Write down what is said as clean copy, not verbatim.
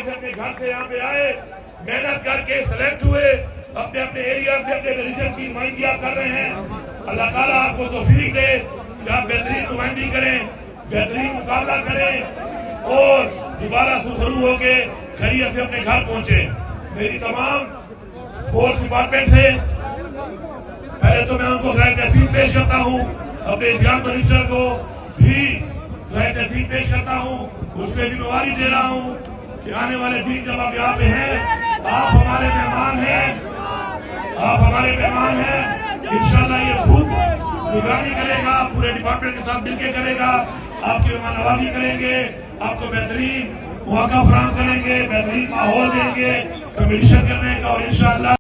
سے اپنے گھر سے یہاں پہ آئے، محنت کر کے سلیکٹ ہوئے، اپنے اپنے ایریا سے اپنے ریجن کی نمائندگیاں کر رہے ہیں۔ اللہ تعالیٰ آپ کو توفیق دے کہ آپ بہترین نمائندگی کریں، بہترین مقابلہ کریں اور دوبارہ سرخرو ہو کے خیریت سے اپنے گھر پہنچے۔ میری تمام اسپورٹس ڈپارٹمنٹ سے پہلے تو میں ان کو خراج تحسین پیش کرتا ہوں، اپنے انتظام منسٹر کو بھی خراج تحسین پیش کرتا ہوں، اس پہ ذمہ داری دے رہا ہوں کہ آنے والے دن جب آپ یہاں پہ ہیں، آپ ہمارے مہمان ہیں، آپ ہمارے مہمان ہیں۔ انشاءاللہ یہ خود نگرانی کرے گا، پورے ڈپارٹمنٹ کے ساتھ مل کے کرے گا، آپ کی مہمان نوازی کریں گے، آپ کو بہترین مواقع فراہم کریں گے، بہترین ماحول دیں گے کمپٹیشن کرنے کا، اور انشاءاللہ